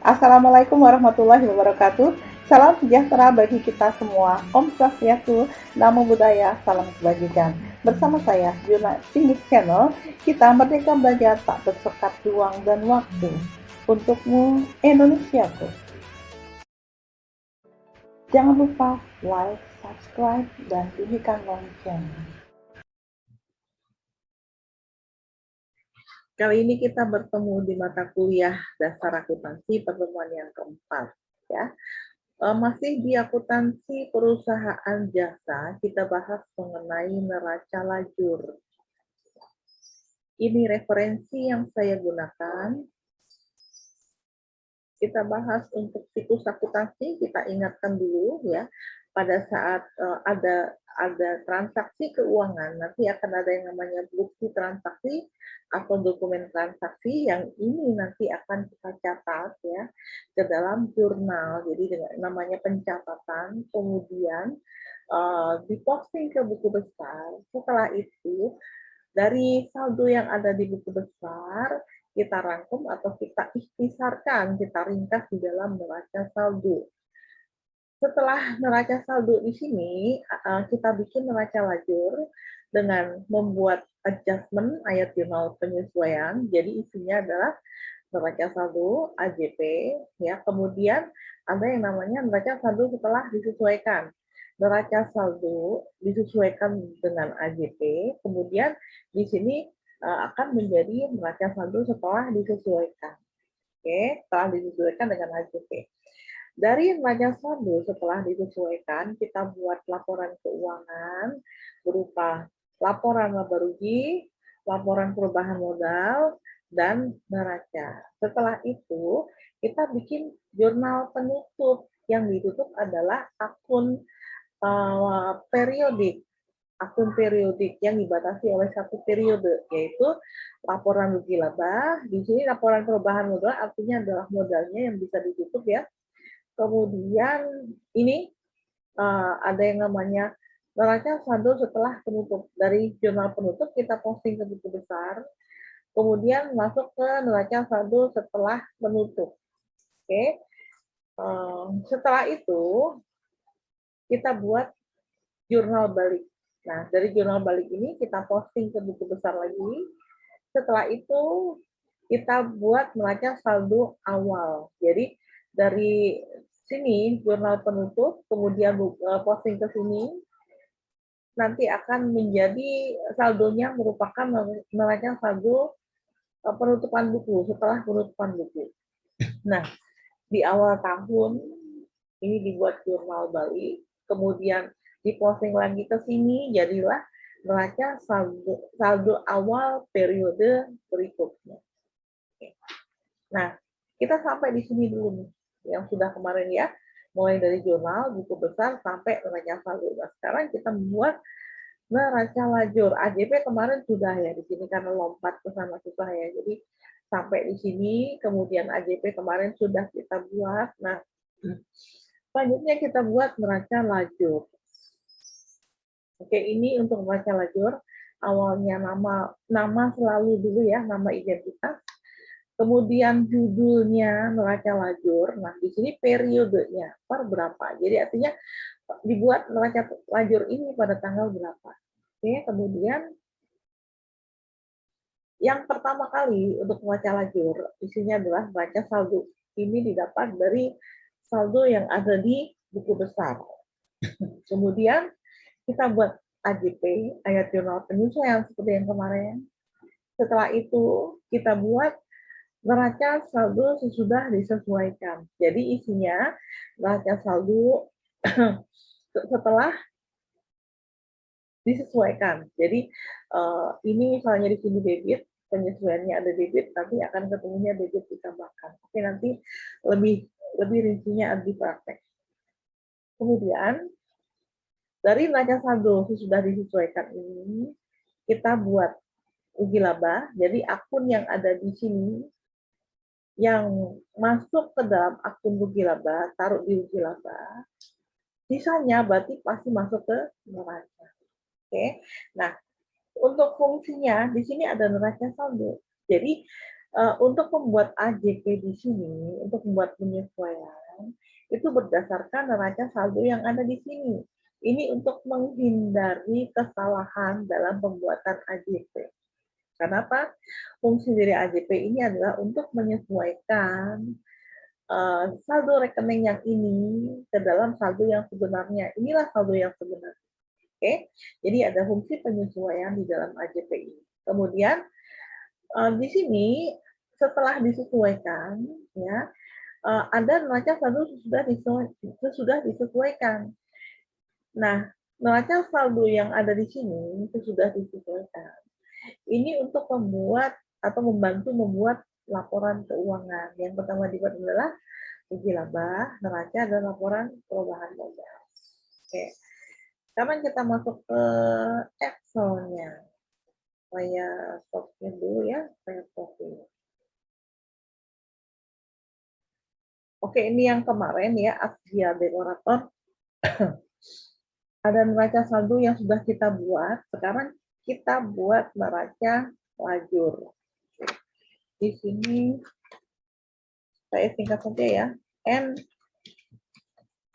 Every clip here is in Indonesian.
Assalamualaikum warahmatullahi wabarakatuh. Salam sejahtera bagi kita semua. Om Swastiastu, Namo Buddhaya, salam kebajikan. Bersama saya, Juna Sinik Channel, kita merdeka belajar tak bersekat ruang dan waktu. Untukmu, Indonesiaku. Jangan lupa like, subscribe, dan bunyikan lonceng. Kali ini kita bertemu di mata kuliah dasar akuntansi pertemuan yang keempat, ya. Masih di akuntansi perusahaan jasa, kita bahas mengenai neraca lajur. Ini referensi yang saya gunakan. Kita bahas untuk siklus akuntansi, kita ingatkan dulu ya, pada saat ada transaksi keuangan, nanti akan ada yang namanya bukti transaksi atau dokumen transaksi yang ini nanti akan kita catat ya ke dalam jurnal. Jadi dengan namanya pencatatan, kemudian diposting ke buku besar. Setelah itu dari saldo yang ada di buku besar kita rangkum atau kita ikhtisarkan, kita ringkas di dalam neraca saldo. Setelah neraca saldo di sini, kita bikin neraca lajur dengan membuat adjustment ayat jurnal penyesuaian. Jadi isinya adalah neraca saldo AJP, ya. Kemudian ada yang namanya neraca saldo setelah disesuaikan. Neraca saldo disesuaikan dengan AJP, kemudian di sini akan menjadi neraca saldo setelah disesuaikan. Oke, setelah disesuaikan dengan AJP. Dari neraca saldo setelah disesuaikan, kita buat laporan keuangan berupa laporan laba rugi, laporan perubahan modal, dan neraca. Setelah itu, kita bikin jurnal penutup. Yang ditutup adalah akun periodik. Akun periodik yang dibatasi oleh satu periode, yaitu laporan rugi laba. Di sini laporan perubahan modal artinya adalah modalnya yang bisa ditutup ya. Kemudian ini ada yang namanya neraca saldo setelah penutup. Dari jurnal penutup kita posting ke buku besar, kemudian masuk ke neraca saldo setelah menutup. Oke. Setelah itu kita buat jurnal balik. Nah, dari jurnal balik ini kita posting ke buku besar lagi. Setelah itu kita buat neraca saldo awal. Jadi dari sini jurnal penutup, kemudian posting ke sini, nanti akan menjadi saldonya merupakan neraca saldo penutupan buku, setelah penutupan buku. Nah, di awal tahun ini dibuat jurnal balik, kemudian diposting lagi ke sini, jadilah neraca saldo awal periode berikutnya. Nah, kita sampai di sini dulu nih, yang sudah kemarin ya, mulai dari jurnal, buku besar, sampai neraca saldo. Nah, sekarang kita membuat neraca lajur. AJP kemarin sudah ya, di sini karena lompat ke sana susah ya, jadi sampai di sini, kemudian AJP kemarin sudah kita buat. Nah, selanjutnya kita buat neraca lajur. Oke, ini untuk neraca lajur. Awalnya nama selalu dulu ya, nama identitas. Kemudian judulnya neraca lajur. Nah, di sini periodenya per berapa. Jadi artinya dibuat neraca lajur ini pada tanggal berapa. Oke, kemudian yang pertama kali untuk neraca lajur isinya adalah neraca saldo. Ini didapat dari saldo yang ada di buku besar. Kemudian kita buat AJP, ayat jurnal penyesuaian seperti yang kemarin. Setelah itu kita buat neraca saldo sesudah disesuaikan. Jadi isinya neraca saldo setelah disesuaikan. Jadi ini misalnya di sini debit, penyesuaiannya ada debit, nanti akan ketemunya debit ditambahkan. Oke, nanti lebih rincinya di praktek. Kemudian dari neraca saldo sudah disesuaikan ini, kita buat rugi laba. Jadi akun yang ada di sini yang masuk ke dalam akun rugi laba, taruh di rugi laba. Sisanya berarti pasti masuk ke neraca. Oke. Nah, untuk fungsinya di sini ada neraca saldo. Jadi Untuk membuat AJP di sini, untuk membuat penyesuaian, itu berdasarkan neraca saldo yang ada di sini. Ini untuk menghindari kesalahan dalam pembuatan AJP. Kenapa? Fungsi dari AJP ini adalah untuk menyesuaikan saldo rekening yang ini ke dalam saldo yang sebenarnya. Inilah saldo yang sebenarnya. Oke, jadi ada fungsi penyesuaian di dalam AJP ini. Kemudian di sini setelah disesuaikan, ya ada neraca saldo sudah disesuaikan. Nah, neraca saldo yang ada di sini itu sudah disesuaikan. Ini untuk membuat atau membantu membuat laporan keuangan. Yang pertama dibuat adalah rugi laba, neraca, dan laporan perubahan modal. Oke. Sekarang kita masuk ke Excel-nya. Saya stopin dulu ya, saya stopin. Oke, ini yang kemarin ya, Asia Dekorator. Ada neraca saldo yang sudah kita buat, sekarang kita buat neraca lajur. Di sini saya singkat saja ya, N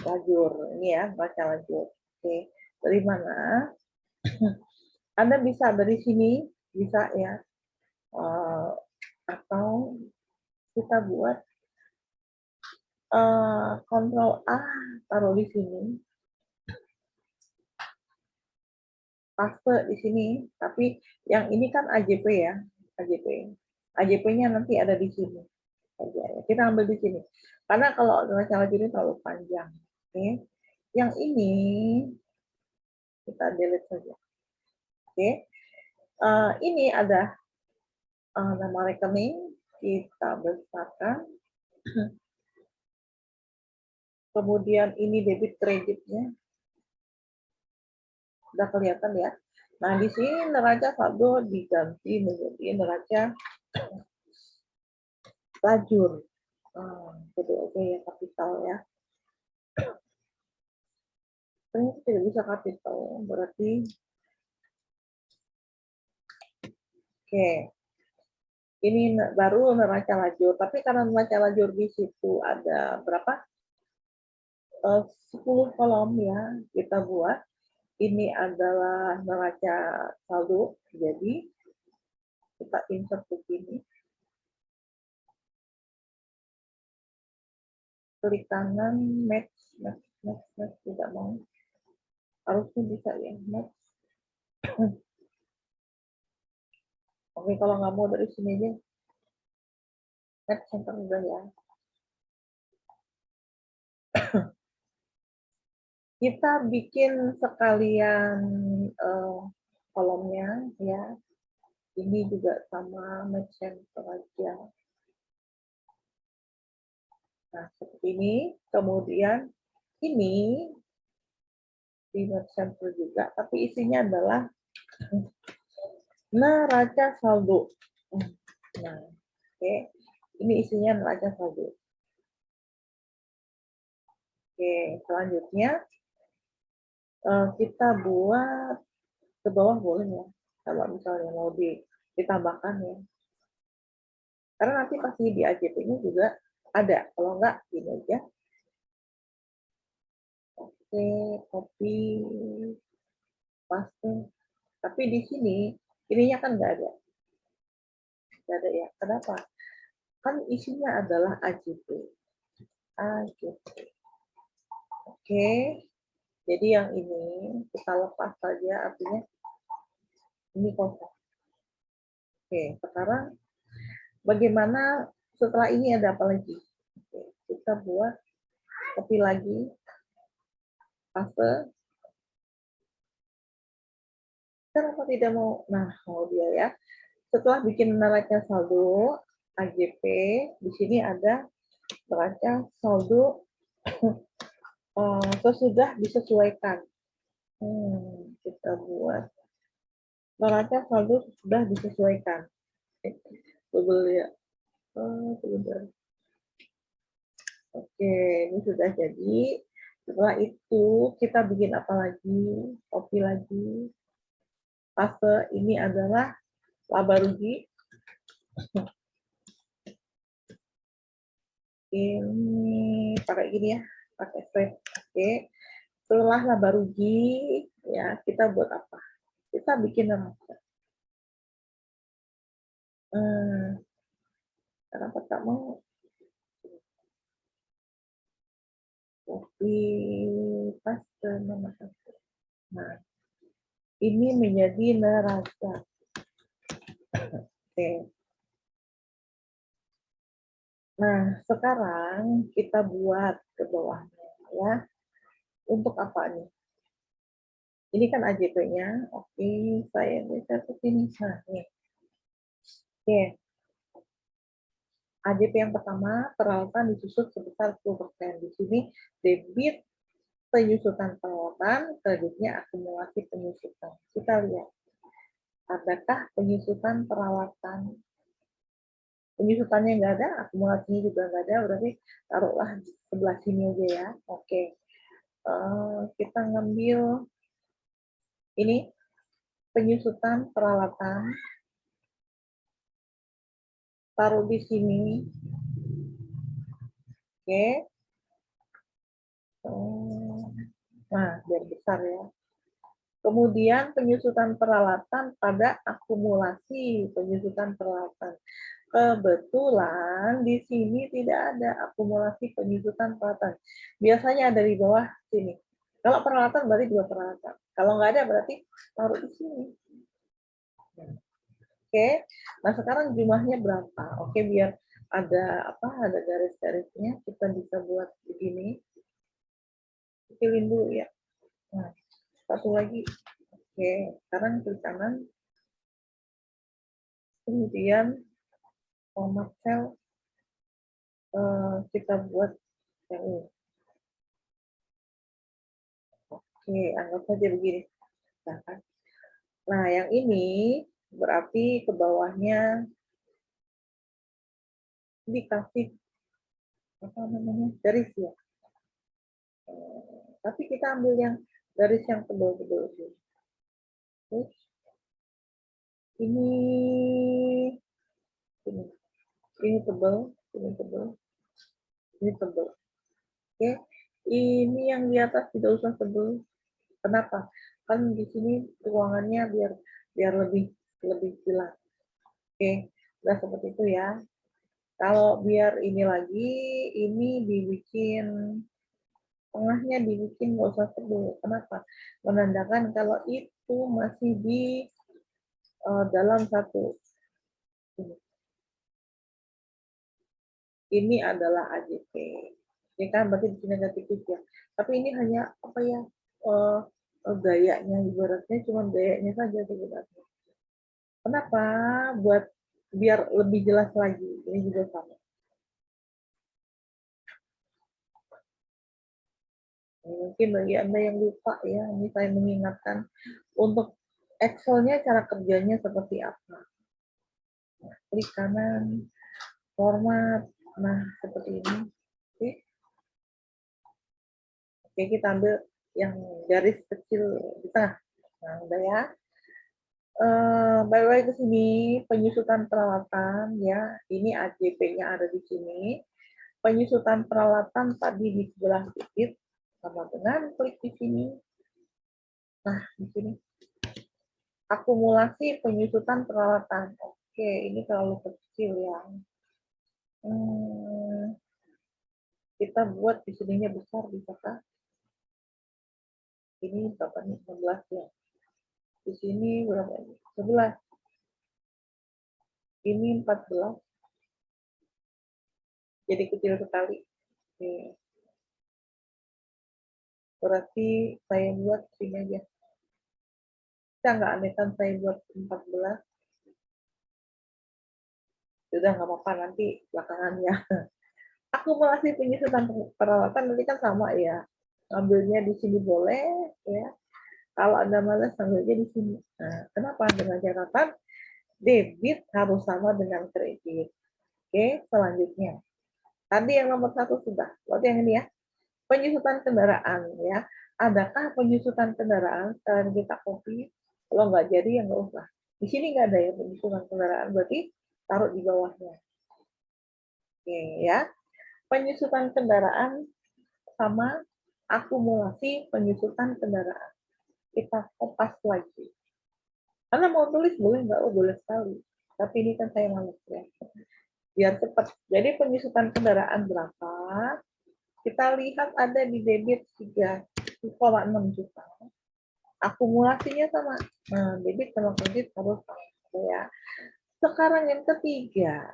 lajur. Ini ya, neraca lajur. Oke, dari mana? Anda bisa dari sini, bisa ya, atau kita buat Ctrl A, taruh di sini, paste di sini, tapi yang ini kan AJP ya, AJP. AJP-nya nanti ada di sini. Kita ambil di sini. Karena kalau neraca lajur ini terlalu panjang. Oke. Yang ini kita delete saja. Oke. Ini ada nama rekening, kita besarkan. Kemudian ini debit kreditnya. Sudah kelihatan ya. Nah, di sini neraca saldo diganti menjadi neraca lajur. Jadi oke ya, kapital ya. Ternyata tidak bisa kapital, berarti oke. Ini baru neraca lajur, tapi karena neraca lajur di situ ada berapa? 10 kolom ya kita buat. Ini adalah neraca saldo, jadi kita insert begini. Klik kanan, match, tidak mau. Harusnya bisa ya, match. Oke, kalau nggak mau dari sini aja. Match center udah ya. Kita bikin sekalian kolomnya ya. Ini juga sama match center aja. Nah, seperti ini. Kemudian ini di match center juga, tapi isinya adalah neraca saldo. Nah, oke. Ini isinya neraca saldo. Oke, selanjutnya kita buat ke bawah boleh ya, kalau misalnya mau ditambahkan ya. Karena nanti pasti di AJP-nya juga ada, kalau enggak gini aja. Oke, copy, paste. Tapi di sini, ininya kan enggak ada. Enggak ada ya, kenapa? Kan isinya adalah AJP. AJP. Oke, jadi yang ini kita lepas saja, artinya ini kosong. Oke, sekarang bagaimana setelah ini ada apa lagi? Oke, kita buat copy lagi, paste. Kenapa tidak mau? Nah, mau dia ya. Setelah bikin neraca saldo AJP, di sini ada neraca saldo sesudah disesuaikan. Kita buat neraca saldo sudah disesuaikan. Google ya. Sebentar. Oke, ini sudah jadi. Setelah itu kita bikin apa lagi? Copy lagi. Paste, ini adalah laba rugi. Ini pakai gini ya, pakai straight. Oke. Setelah laba rugi, ya kita buat apa? Kita bikin neraca. Kenapa tak mau copy paste nama satu? Nah, ini menjadi neraca. Oke. Nah, sekarang kita buat ke bawahnya ya. Untuk apa nih? Ini kan AJP-nya. Oke, saya bisa ke sini. Nah, nih. Oke. AJP yang pertama, peralatan disusut sebesar 10%. Di sini debit penyusutan peralatan, kreditnya akumulasi penyusutan. Kita lihat. Adakah penyusutan peralatan? Penyusutannya nggak ada, akumulasinya juga nggak ada, berarti taruhlah di sebelah sini aja ya. Oke. Kita ngambil ini penyusutan peralatan, taruh di sini. Oke. Nah, biar besar ya. Kemudian penyusutan peralatan pada akumulasi penyusutan peralatan. Kebetulan di sini tidak ada akumulasi penyusutan peralatan. Biasanya ada di bawah sini. Kalau peralatan berarti dua peralatan. Kalau nggak ada berarti taruh di sini. Oke. Nah sekarang jumlahnya berapa? Oke, biar ada apa? Ada garis-garisnya. Kita bisa buat begini. Kecilin dulu ya. Nah, satu lagi. Oke, sekarang klik kanan. Kemudian format cell kita buat yang ini. Oke, anggap saja begini. Nah, yang ini berarti ke bawahnya dikasih apa namanya garis ya. Tapi kita ambil yang garis yang tebal-tebal sih. Terus ini tebal, ini tebal, ini tebal. Oke, ini yang di atas tidak usah tebal. Kenapa? Kan di sini ruangannya biar lebih jelas. Oke, udah seperti itu ya. Kalau biar ini lagi, ini dibikin tengahnya dibikin nggak usah tebal. Kenapa? Menandakan kalau itu masih di dalam satu. Ini adalah AJP. Ini kan berarti di sini ada titik ya. Tapi ini hanya apa ya? Gayanya, ibaratnya cuma gayanya saja sebenarnya. Kenapa? Buat biar lebih jelas lagi. Ini juga sama. Mungkin bagi Anda yang lupa ya, ini saya mengingatkan untuk Excel-nya cara kerjanya seperti apa. Nah, klik kanan, format, nah seperti ini. Oke, kita ambil yang garis kecil di tengah. Nah, udah ya. Balik ke sini, penyusutan peralatan ya. Ini AJP-nya ada di sini. Penyusutan peralatan tadi di sebelah titik sama dengan klik di sini. Nah, di sini akumulasi penyusutan peralatan. Oke, ini terlalu kecil ya. Kita buat di sininya besar, bisakah? Ini berapa nih? 16 ya. Di sini berapa ini? 11. Ini 14. Jadi kecil sekali. Oke. Berarti saya buat sini aja. Bisa nggak andaikan saya buat 14? Sudah nggak apa-apa nanti belakangannya. Akumulasi penyusutan peralatan nanti kan sama ya. Ambilnya di sini boleh ya. Kalau Anda malas ambilnya di sini. Nah, kenapa? Dengan catatan debit harus sama dengan kredit. Oke, selanjutnya. Tadi yang nomor 1 sudah. Berarti yang ini ya. Penyusutan kendaraan ya. Adakah penyusutan kendaraan? Sekarang kita copy. Kalau nggak jadi ya nggak usah. Di sini nggak ada ya penyusutan kendaraan. Berarti taruh di bawahnya. Oke ya. Penyusutan kendaraan sama akumulasi penyusutan kendaraan. Kita kopas lagi. Karena mau tulis boleh nggak? Oh, boleh sekali. Tapi ini kan saya malas ya. Biar cepat. Jadi penyusutan kendaraan berapa? Kita lihat ada di debit 3,6 juta. Akumulasinya sama. Nah, debit sama kredit harus sama ya. Sekarang yang ketiga,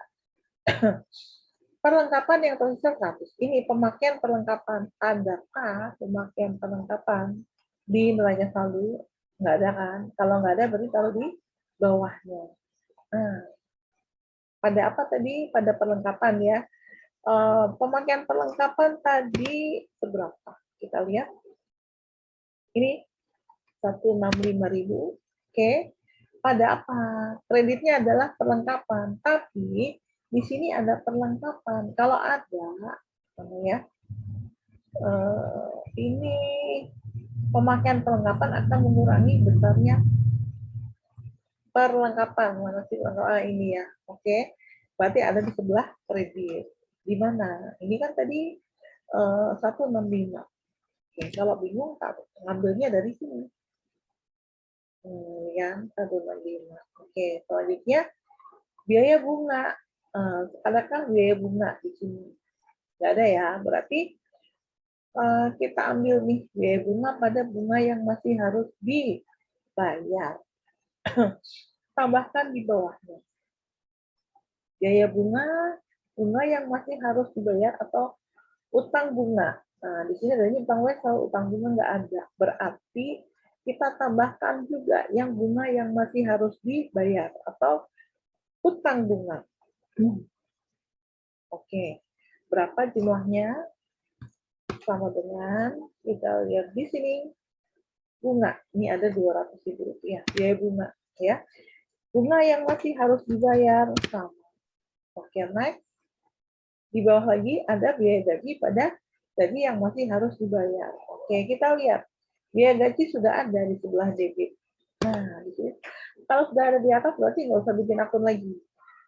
perlengkapan yang tersisa 100. Ini pemakaian perlengkapan. Adakah pemakaian perlengkapan di neraca saldo? Nggak ada kan? Kalau nggak ada berarti taruh di bawahnya. Nah, pada apa tadi? Pada perlengkapan ya. Pemakaian perlengkapan tadi seberapa? Kita lihat. Ini 165.000. Oke. Pada apa? Kreditnya adalah perlengkapan. Tapi di sini ada perlengkapan. Kalau ada, ya, ini pemakaian perlengkapan akan mengurangi besarnya perlengkapan. Mana sih perlengkapan ini ya? Oke. Berarti ada di sebelah kredit. Di mana? Ini kan tadi 165. Oke, kalau bingung ngambilnya dari sini. Yang 165. Oke, selanjutnya biaya bunga. Adakah biaya bunga di sini? Nggak ada ya. Berarti kita ambil nih biaya bunga pada bunga yang masih harus dibayar. Tambahkan di bawahnya. Biaya bunga yang masih harus dibayar atau utang bunga. Nah, di sini adanya utang wesel, utang bunga nggak ada. Berarti kita tambahkan juga yang bunga yang masih harus dibayar atau utang bunga. Oke, berapa jumlahnya? Sama dengan kita lihat di sini bunga. Ini ada 200.000 rupiah biaya bunga ya. Bunga yang masih harus dibayar sama. Oke, next. Di bawah lagi ada biaya gaji pada gaji yang masih harus dibayar. Oke, kita lihat. Biaya gaji sudah ada di sebelah debit. Nah, di sini. Kalau sudah ada di atas, berarti nggak usah bikin akun lagi.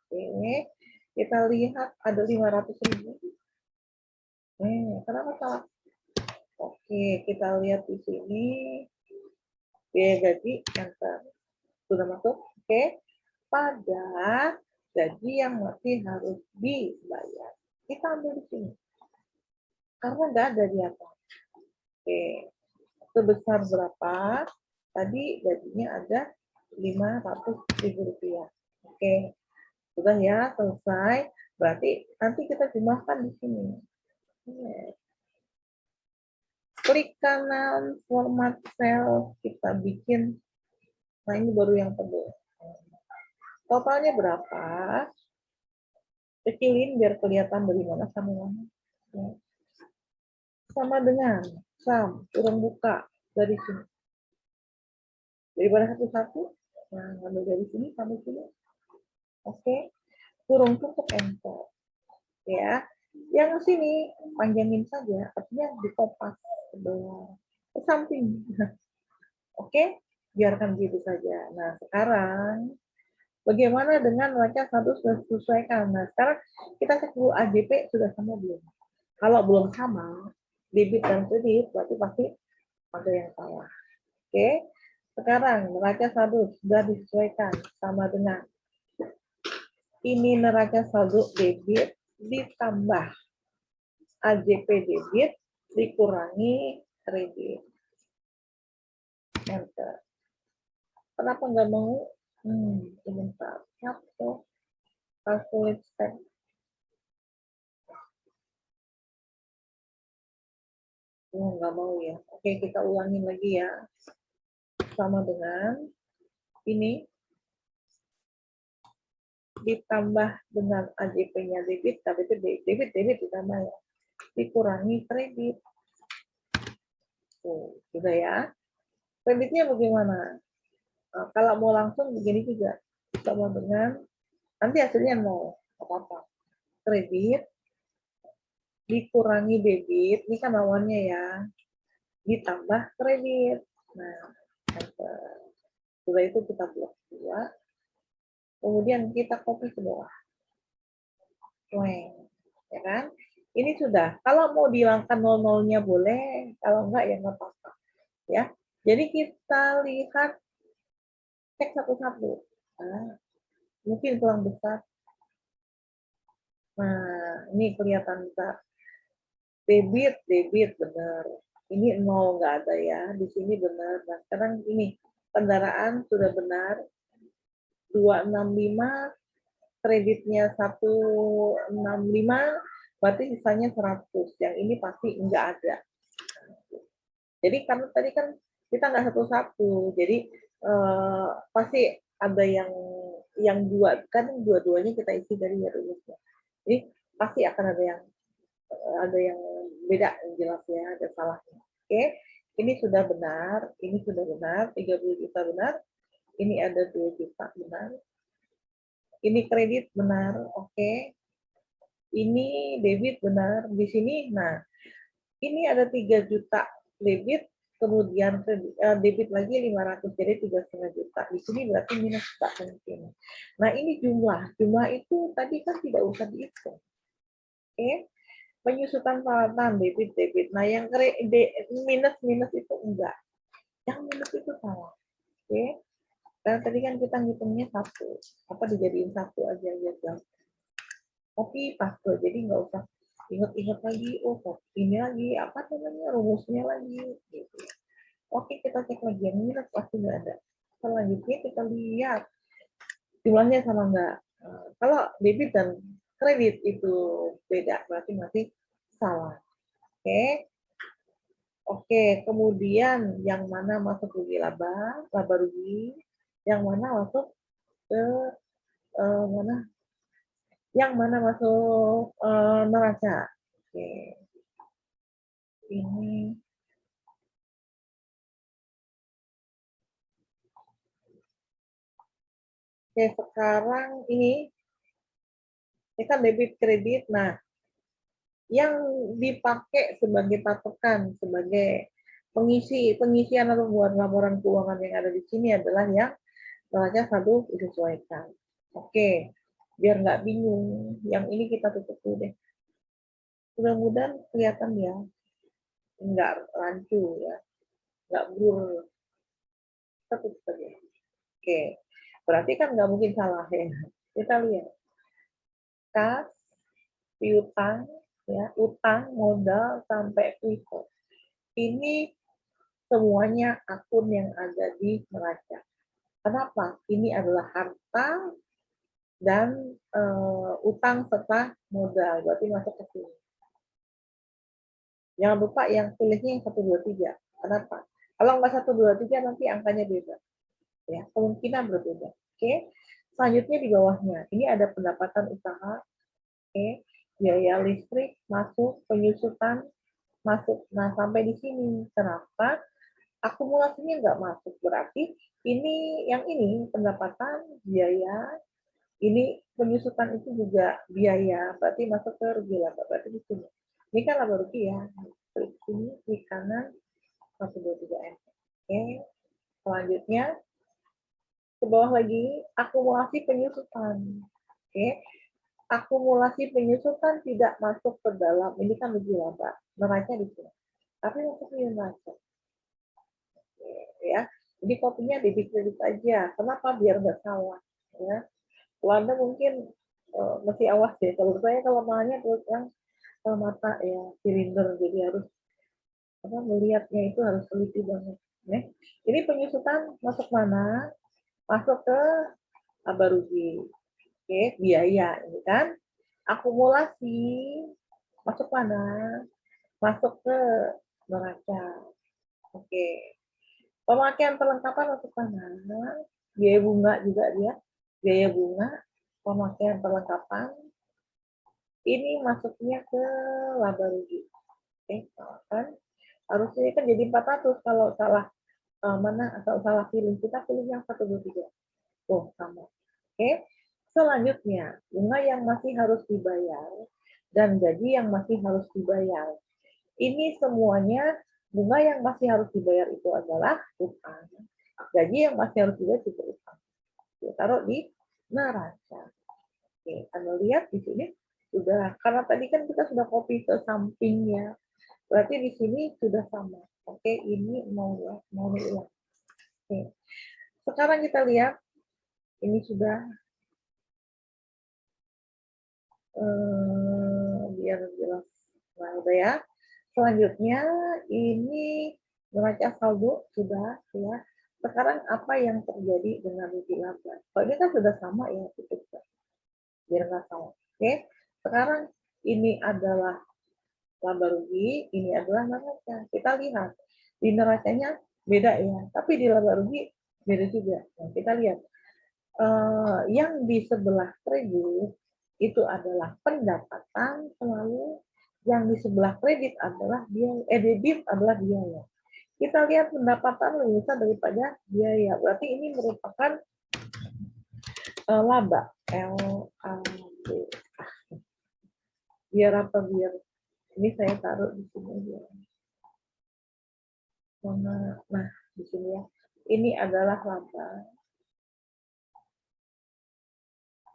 Oke, kita lihat ada 500.000. Kenapa salah? Oke, kita lihat di sini. Biaya gaji yang sudah masuk. Oke, pada gaji yang masih harus dibayar. Kita ambil di sini. Karena nggak ada di atas. Oke, sebesar berapa? Tadi gajinya ada 500.000 rupiah. Oke, sudah ya, selesai. Berarti nanti kita jumlahkan di sini. Klik kanan format cell, kita bikin. Nah, ini baru yang tebal. Totalnya berapa? Kecilin biar kelihatan dari mana sampai mana. Sama dengan sum, kurang buka dari sini. Daripada satu-satu, nah, ngambil dari sini sampai sini. Oke, kurung tutup enter. Ya, yang sini panjangin saja, artinya dikopas ke bawah, ke samping. Oke, biarkan gitu saja. Nah, sekarang bagaimana dengan neraca saldo sudah disesuaikan? Nah, sekarang kita cek dulu AJP sudah sama belum? Kalau belum sama, debit dan kredit berarti pasti ada yang salah. Oke, sekarang neraca saldo sudah disesuaikan sama dengan ini neraca saldo debit ditambah AJP debit dikurangi kredit. Enter. Kenapa nggak mau? Sebentar. Satu. Calculate step. Nggak mau ya. Oke, kita ulangin lagi ya. Sama dengan ini ditambah dengan AJP-nya debit, tapi itu debit ditambah ya. Dikurangi kredit. Sudah ya. Kreditnya bagaimana? Nah, kalau mau langsung begini juga. Sama dengan, nanti hasilnya 0. Apa-apa. Kredit dikurangi debit, ini kan lawannya ya. Ditambah kredit. Nah, setelah itu kita blok 2. Kemudian kita copy ke bawah. Ya kan? Ini sudah. Kalau mau dihilangkan 00-nya boleh, kalau enggak ya nggak apa-apa. Ya. Jadi kita lihat, cek satu-satu. Nah, mungkin kurang besar. Nah, ini kelihatan besar. Debit benar. Ini 0 nggak ada ya. Di sini benar. Nah, sekarang ini kendaraan sudah benar. 265, kreditnya 165, berarti sisanya 100. Yang ini pasti nggak ada. Jadi karena tadi kan kita nggak satu-satu, jadi pasti ada yang dua, kan dua-duanya kita isi dari rumusnya. Jadi pasti akan ada yang beda, yang jelas ya, ada salahnya. Oke, ini sudah benar, ini sudah benar, 30 juta benar, ini ada 2 juta benar, ini kredit benar, oke, ini debit benar, di sini, nah, ini ada 3 juta debit, kemudian debit lagi 500, jadi 3,5 juta. Di sini berarti minus tak mungkin. Nah, ini jumlah itu tadi kan tidak usah dihitung. Oke, penyusutan peralatan debit. Nah, yang minus itu enggak. Yang minus itu salah. Oke, karena tadi kan kita ngitungnya satu, apa dijadiin satu aja ya. Copy paste, jadi nggak usah ingat-ingat lagi, oh ini lagi apa namanya rumusnya lagi gitu. Oke, kita cek lagi yang minus pasti nggak ada. Selanjutnya kita lihat jumlahnya sama nggak. Kalau debit dan kredit itu beda, berarti masih salah. Oke, kemudian yang mana masuk rugi laba rugi, yang mana masuk ke mana? Yang mana masuk neraca. Oke, ini oke, sekarang ini kan debit kredit. Nah, yang dipakai sebagai patokan, sebagai pengisian atau buat laporan keuangan yang ada di sini adalah yang neraca saldo disesuaikan. Oke, biar nggak bingung, yang ini kita tutup dulu deh. Mudah-mudahan kelihatan ya, nggak rancu ya, nggak blur. Kita tutup aja. Oke, berarti kan nggak mungkin salah ya. Kita lihat. Kas, piutang, ya, utang, modal, sampai FIFO. Ini semuanya akun yang ada di neraca. Kenapa? Ini adalah harta dan utang serta modal, berarti masuk ke sini. Jangan lupa yang pilihnya yang 1, 2, 3. Kenapa? Kalau nggak 1, 2, 3 nanti angkanya beda. Ya, kemungkinan berbeda. Oke. Selanjutnya di bawahnya, ini ada pendapatan usaha. Oke. Biaya listrik masuk, penyusutan masuk. Nah, sampai di sini. Kenapa? Akumulasinya nggak masuk. Berarti yang ini pendapatan, biaya, ini penyusutan itu juga biaya. Berarti masuk ke rugi laba. Berarti di sini. Ini kan laba rugi ya. Klik sini, klik kanan, 1, 2, 3 M. Oke. Selanjutnya, ke bawah lagi, akumulasi penyusutan. Oke. Akumulasi penyusutan tidak masuk ke dalam, ini kan rugi laba. Neraca di sini. Tapi masuk ke neraca. Ya, jadi kopinya debit kredit aja. Kenapa? Biar nggak salah. Ya, kalau Anda mungkin masih awas ya. Kalau saya kelemahannya terus yang mata ya silinder, jadi harus melihatnya itu harus teliti banget. Ya. Ini penyusutan masuk mana? Masuk ke laba rugi. Oke, biaya ini kan. Akumulasi masuk mana? Masuk ke neraca. Oke. Pemakaian perlengkapan masuk mana? Biaya bunga juga dia. Biaya bunga, pemakaian perlengkapan. Ini masuknya ke laba rugi. Oke, kan? Harusnya kan jadi 400 kalau salah mana atau salah pilih. Kita pilih yang 1, 2, 3. Oh, sama. Oke. Selanjutnya, bunga yang masih harus dibayar dan gaji yang masih harus dibayar. Ini semuanya bunga yang masih harus dibayar itu adalah utang. Gaji yang masih harus dibayar juga utang. Taruh di neraca. Oke, Anda lihat di sini Sudah, karena tadi kan kita sudah copy ke sampingnya. Berarti di sini sudah sama. Oke, ini mau diulang. Oke. Sekarang kita lihat, ini sudah, biar jelas. Nah, udah ya. Selanjutnya, ini neraca saldo sudah ya. Sekarang apa yang terjadi dengan rugi laba? Kalau ini kan sudah sama ya, biar nggak sama. Oke, sekarang ini adalah laba rugi, ini adalah neraca. Kita lihat di neracanya beda ya, tapi di laba rugi beda juga. Nah, kita lihat yang di sebelah kredit itu adalah pendapatan selalu, yang di sebelah kredit adalah biaya, debit adalah biaya. Kita lihat pendapatan lebih besar daripada biaya, berarti ini merupakan laba. LAB. Biar apa, biar ini saya taruh di sini aja. Nah, di sini ya. Ini adalah laba.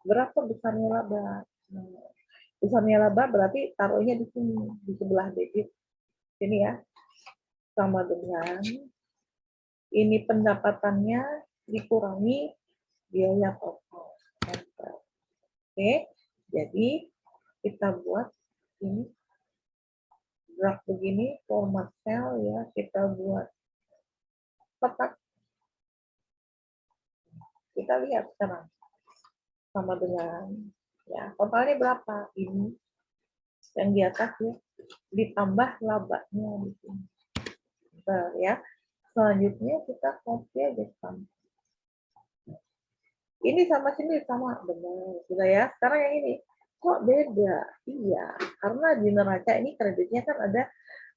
Berapa besarnya laba? Nah, besarnya laba berarti taruhnya di sini, di sebelah debit. Sini ya. Sama dengan ini pendapatannya dikurangi biaya total. Oke, jadi kita buat ini graf begini, format sel ya, kita buat kotak. Kita lihat sekarang sama dengan ya totalnya berapa, ini yang di atas ya, ditambah labanya di sini. Bentar, ya. Selanjutnya kita copy aja sama. Ini sama sini sama, benar sudah ya. Sekarang yang ini kok beda? Iya, karena di neraca ini kreditnya kan ada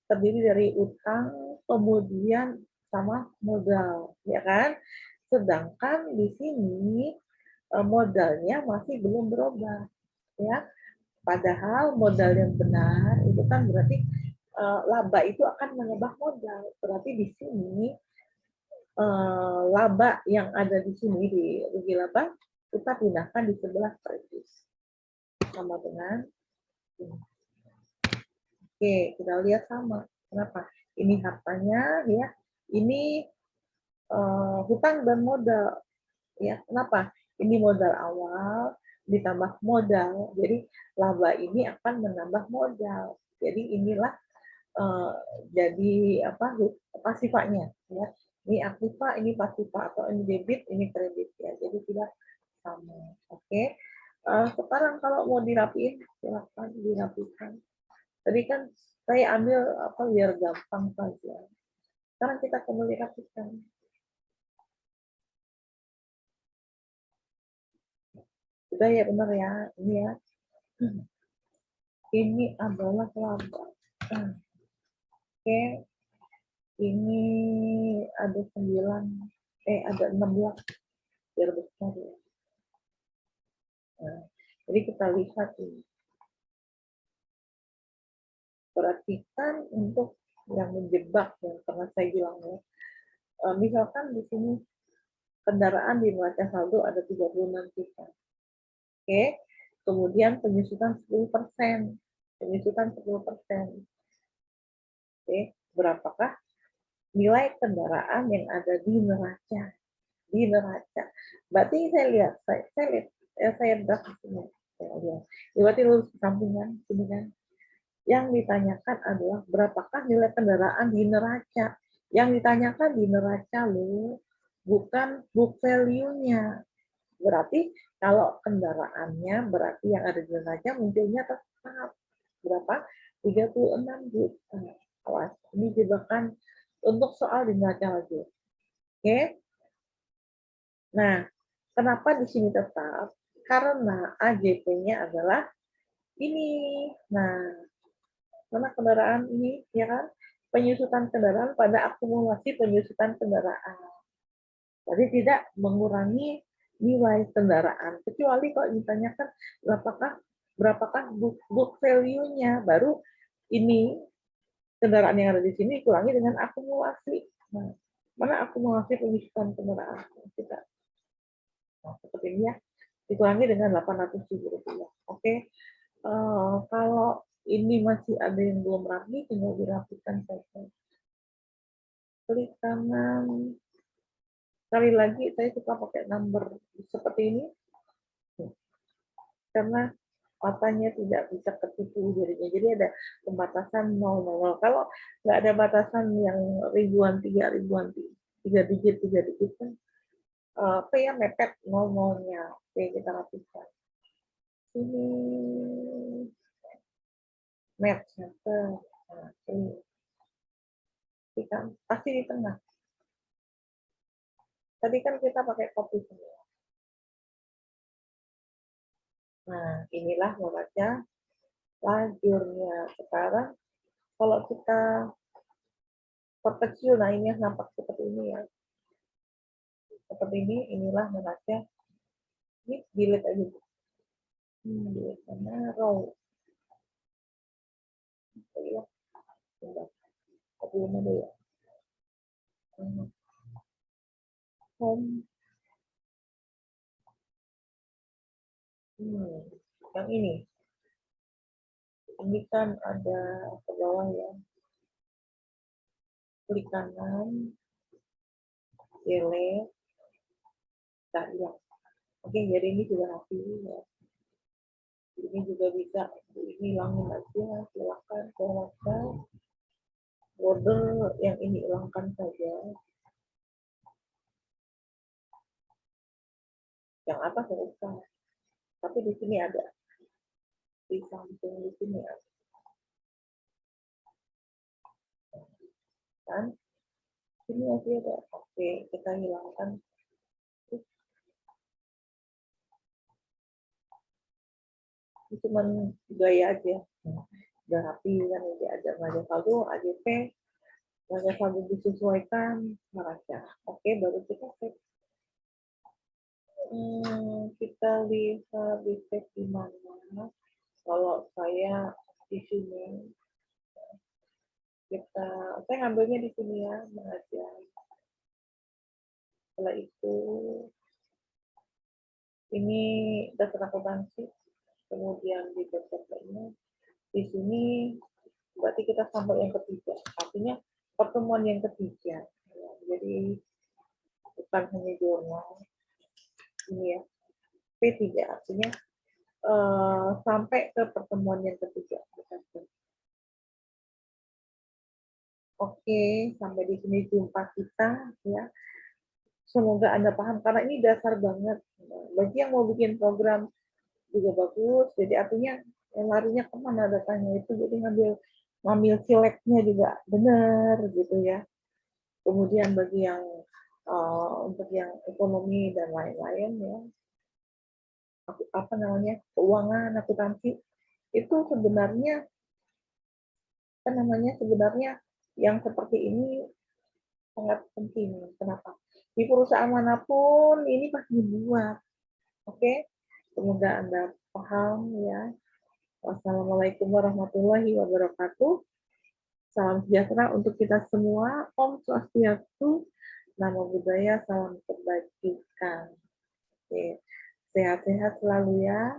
terdiri dari utang, kemudian sama modal, ya kan? Sedangkan di sini modalnya masih belum berubah, ya. Padahal modal yang benar itu kan berarti laba itu akan menambah modal. Berarti di sini laba yang ada di sini di rugi laba kita pindahkan di sebelah kredit sama dengan ini. Oke, kita lihat sama. Kenapa? Ini hartanya ya. Ini hutang dan modal. Ya, kenapa? Ini modal awal ditambah modal. Jadi laba ini akan menambah modal. Jadi inilah jadi apa pasifanya ya. Ini aktiva, ini pasifa, atau ini debit, ini kredit ya. Jadi tidak sama. Oke. Sekarang kalau mau dirapiin, silakan dirapikan. Tadi kan saya ambil apa biar gampang saja. Sekarang kita kembali rapikan. Sudah ya, benar ya. Ini ya. Ini adalah laba. Oke. Ini ada 9, ada 16 biar besar ya. Nah, jadi kita lihat ini. Perhatikan untuk yang menjebak yang pernah saya bilang ya. Misalkan di sini kendaraan di neraca saldo ada 36 juta. Oke. Kemudian penyusutan 10%. Penyusutan 10%. Oke, berapakah nilai kendaraan yang ada di neraca? Di neraca. Berarti saya lihat, saya draft di sini. Saya lihat. Berarti lurus ke sampingan, sini kan. Yang ditanyakan adalah berapakah nilai kendaraan di neraca. Yang ditanyakan di neraca loh, bukan book value-nya. Berarti kalau kendaraannya berarti yang ada di neraca munculnya tetap berapa? 36 juta. Awas, ini jebakan untuk soal di neraca lagi. Oke. Nah, kenapa di sini tetap? Karena AJP-nya adalah ini. Nah, mana kendaraan ini, ya kan? Penyusutan kendaraan pada akumulasi penyusutan kendaraan. Jadi tidak mengurangi nilai kendaraan. Kecuali kalau ditanyakan berapakah book value-nya, baru ini kendaraan yang ada di sini dikurangi dengan akumulasi. Nah, mana akumulasi penyusutan kendaraan? Kita seperti ini ya, dikurangi dengan 800.000 rupiah. Oke, Kalau ini masih ada yang belum rapi, tinggal dirapikan saja. Klik kanan. Sekali lagi, saya suka pakai number seperti ini, karena matanya tidak bisa ketipu jadinya. Jadi ada pembatasan 000. Kalau nggak ada batasan yang ribuan, 3 digit kan, apa ya, mepet 00-nya. Oke, kita rapikan. Ini match center. Nah, ini. Pasti di tengah. Tadi kan kita pakai copy semua. Nah, inilah membaca lajurnya. Sekarang kalau kita perkecil, nah ini nampak seperti ini ya. Seperti ini, inilah membaca. Ini delete aja. Delete mana row. Ya, copy dulu ya. Home. Yang ini. Ini kan ada ke bawah ya. Klik kanan, delete, kita hilang. Oke, jadi ini sudah rapi ya. Ini juga bisa ini hilangin aja, silakan. Silakan. Border yang ini hilangkan saja. Yang atas nggak usah. Tapi di sini ada. Di samping di sini ada. Kan? Sini masih ada. Oke, kita hilangkan. Ini cuma gaya aja. Udah rapi kan, ini ada raja saldo, AJP, raja saldo disesuaikan, neraca. Oke, baru kita save. Kita lihat di save di mana. Kalau saya di sini, saya ngambilnya di sini ya, mengajar. Setelah itu, ini dasar akuntansi, kemudian di ini, di sini berarti kita sampai yang ketiga, artinya pertemuan yang ketiga. Jadi bukan hanya jurnal ini ya, P3 artinya sampai ke pertemuan yang ketiga. Oke, sampai di sini jumpa kita ya. Semoga Anda paham karena ini dasar banget. Bagi yang mau bikin program juga bagus. Jadi artinya yang larinya kemana datanya itu, jadi ngambil select-nya juga benar gitu ya. Kemudian bagi yang untuk yang ekonomi dan lain-lain ya, apa namanya, keuangan, akuntansi itu sebenarnya sebenarnya yang seperti ini sangat penting. Kenapa? Di perusahaan manapun ini pasti dibuat. Oke, semoga Anda paham ya. Wassalamualaikum warahmatullahi wabarakatuh. Salam sejahtera untuk kita semua. Om Swastiastu, Namo Buddhaya, salam kebajikan. Oke, sehat-sehat selalu ya.